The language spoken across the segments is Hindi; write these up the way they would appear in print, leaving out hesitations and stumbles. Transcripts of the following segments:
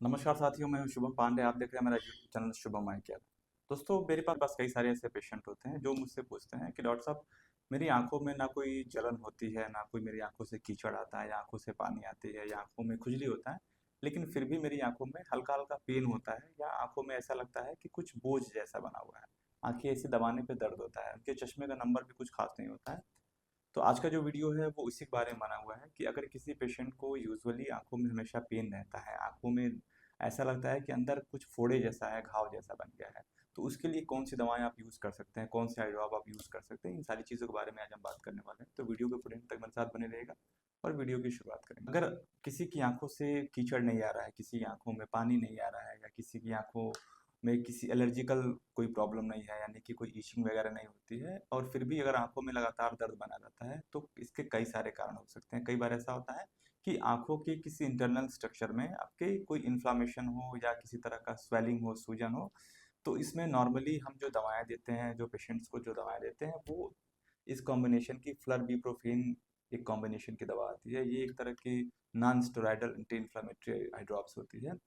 नमस्कार साथियों, मैं हूं शुभम पांडे। आप देख रहे हैं मेरा यूट्यूब चैनल शुभम आई केयर। दोस्तों, मेरे पास कई सारे ऐसे पेशेंट होते हैं जो मुझसे पूछते हैं कि डॉक्टर साहब, मेरी आंखों में ना कोई जलन होती है, ना कोई मेरी आंखों से कीचड़ आता है या आंखों से पानी आती है या आंखों में खुजली होता है, लेकिन फिर भी मेरी आंखों में हल्का हल्का पेन होता है या आंखों में ऐसा लगता है कि कुछ बोझ जैसा बना हुआ है। आंखें ऐसे दबाने पे दर्द होता है, उनके चश्मे का नंबर भी कुछ खास नहीं होता है। तो आज का जो वीडियो है वो इसी के बारे में बना हुआ है कि अगर किसी पेशेंट को यूजुअली आंखों में हमेशा पेन रहता है, आंखों में ऐसा लगता है कि अंदर कुछ फोड़े जैसा है, घाव जैसा बन गया है, तो उसके लिए कौन सी दवाएं आप यूज़ कर सकते हैं, कौन से आई ड्रॉप आप यूज़ कर सकते हैं, इन सारी चीज़ों के बारे में आज हम बात करने वाले हैं। तो वीडियो के पूरे अंत तक मेरे साथ बने रहेगा और वीडियो की शुरुआत करेंगे। अगर किसी की आंखों से कीचड़ नहीं आ रहा है, किसी की आंखों में पानी नहीं आ रहा है या किसी की आंखों में किसी एलर्जिकल कोई प्रॉब्लम नहीं है, यानी कि कोई इचिंग वगैरह नहीं होती है, और फिर भी अगर आंखों में लगातार दर्द बना रहता है, तो इसके कई सारे कारण हो सकते हैं। कई बार ऐसा होता है कि आंखों के किसी इंटरनल स्ट्रक्चर में आपके कोई इन्फ्लामेशन हो या किसी तरह का स्वेलिंग हो, सूजन हो। तो इसमें नॉर्मली हम जो दवाएं देते हैं, जो पेशेंट्स को जो दवाएं देते हैं, वो इस कॉम्बिनेशन की फ्लरबिप्रोफेन एक कॉम्बिनेशन की दवा आती है। ये एक तरह की non steroidal anti inflammatory eye drops होती है।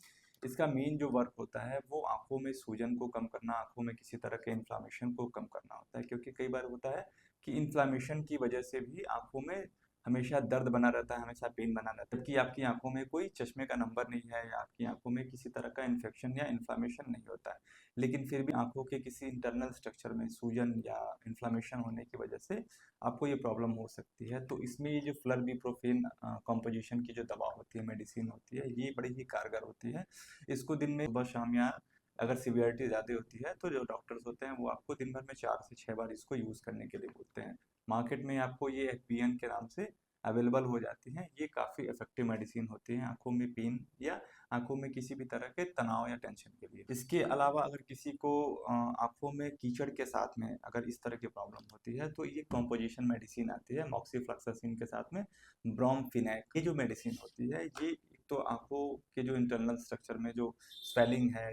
इसका मेन जो वर्क होता है वो आंखों में सूजन को कम करना, आंखों में किसी तरह के इन्फ्लामेशन को कम करना होता है, क्योंकि कई बार होता है कि इन्फ्लामेशन की वजह से भी आंखों में हमेशा दर्द बना रहता है, हमेशा पेन बना रहता है, जबकि आपकी आंखों में कोई चश्मे का नंबर नहीं है या आपकी आंखों में किसी तरह का इन्फेक्शन या इन्फ्लामेशन नहीं होता है, लेकिन फिर भी आंखों के किसी इंटरनल स्ट्रक्चर में सूजन या इन्फ्लामेशन होने की वजह से आपको ये प्रॉब्लम हो सकती है। तो इसमें ये जो फ्लरबिप्रोफेन कॉम्पोजिशन की जो दवा होती है, मेडिसिन होती है, ये बड़ी ही कारगर होती है। इसको दिन में सुबह शाम या अगर सीवियरिटी ज़्यादा होती है तो जो डॉक्टर्स होते हैं वो आपको दिन भर में 4 से 6 बार इसको यूज़ करने के लिए बोलते हैं। मार्केट में आपको ये एफपीएन के नाम से अवेलेबल हो जाती हैं। ये काफ़ी इफेक्टिव मेडिसिन होती है आंखों में पेन या आंखों में किसी भी तरह के तनाव या टेंशन के लिए। इसके अलावा अगर किसी को आंखों में कीचड़ के साथ में अगर इस तरह की प्रॉब्लम होती है, तो ये कॉम्पोजिशन मेडिसिन आती है मॉक्सीफ्लोक्सासिन के साथ में ब्रोमफिनेक। ये जो मेडिसिन होती है, ये एक तो आंखों के जो इंटरनल स्ट्रक्चर में जो स्वेलिंग है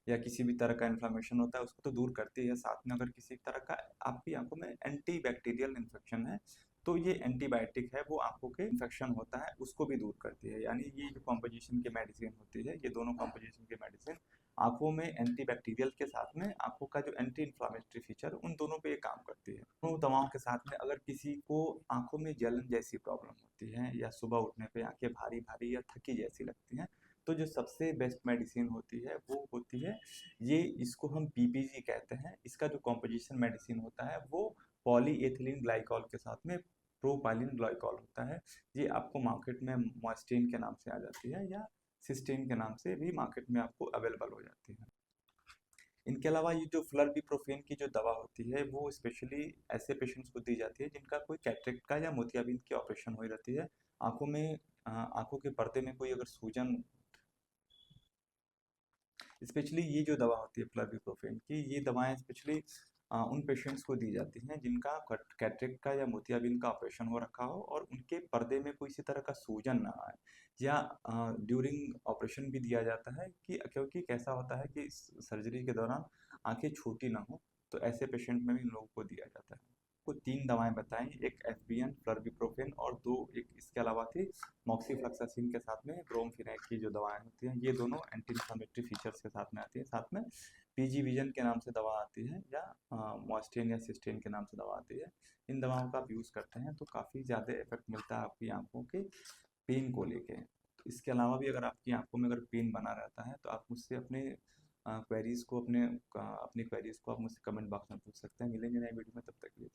या किसी भी तरह का इन्फ्लेमेशन होता है उसको तो दूर करती है, साथ में अगर किसी तरह का आपकी आंखों में एंटी बैक्टीरियल इन्फेक्शन है, तो ये एंटीबायोटिक है, वो आंखों के इन्फेक्शन होता है उसको भी दूर करती है। यानी ये जो कॉम्पोजिशन की मेडिसिन होती है, ये दोनों कॉम्पोजिशन की मेडिसिन आंखों में एंटीबैक्टीरियल के साथ में आंखों का जो एंटी इन्फ्लामेटरी फीचर, उन दोनों पे ये काम करती है। दोनों दवाओं के साथ में अगर किसी को आंखों में जलन जैसी प्रॉब्लम होती है या सुबह उठने पे आंखें भारी भारी या थकी जैसी लगती हैं, तो जो सबसे बेस्ट मेडिसिन होती है वो होती है, ये इसको हम पीपीजी कहते हैं। इसका जो कॉम्पोजिशन मेडिसिन होता है वो पॉलीएथिलीन ग्लाइकॉल के साथ में प्रोपाइलिन ग्लाइकॉल होता है। ये आपको मार्केट में मॉस्टिन के नाम से आ जाती है या सिस्टीन के नाम से भी मार्केट में आपको अवेलेबल हो जाती है। इनके अलावा ये जो फ्लरबिप्रोफेन की जो दवा होती है वो स्पेशली ऐसे पेशेंट्स को दी जाती है जिनका कोई कैटरेक्ट का या मोतियाबिंद की ऑपरेशन हो रहती है। आंखों में आंखों के पर्दे में कोई अगर सूजन, स्पेशली ये जो दवा होती है फ्लविप्रोफेन की, ये दवाएं स्पेशली उन पेशेंट्स को दी जाती हैं जिनका कैटरेक्ट का या मोतियाबिंद का ऑपरेशन हो रखा हो और उनके पर्दे में कोई इसी तरह का सूजन ना आए, या ड्यूरिंग ऑपरेशन भी दिया जाता है कि क्योंकि कैसा होता है कि सर्जरी के दौरान आंखें छोटी ना हो, तो ऐसे पेशेंट में भी इन लोगों को दिया जाता है। को 3 दवाएं बताई, एक एफबीएन, फ्लर्बिप्रोफेन और दो एक इसके अलावा थी मॉक्सीफ्लोक्सासिन के साथ में ब्रोमफिनेक की जो दवाएं होती हैं, ये दोनों एंटी इन्फ्लेमेटरी फीचर्स के साथ में आती है। साथ में पीजी विजन के नाम से दवा आती है या मॉस्टेन या सिस्टेन के नाम से दवा आती है। इन दवाओं का आप यूज़ करते हैं तो काफ़ी ज़्यादा इफेक्ट मिलता है आपकी आंखों के पेन को लेके। तो इसके अलावा भी अगर आपकी आंखों में अगर पेन बना रहता है तो आप मुझसे अपने क्वेरीज को अपने अपनी क्वेरीज को आप मुझसे कमेंट बॉक्स में पूछ सकते हैं। मिलेंगे नए वीडियो में, तब तक के लिए।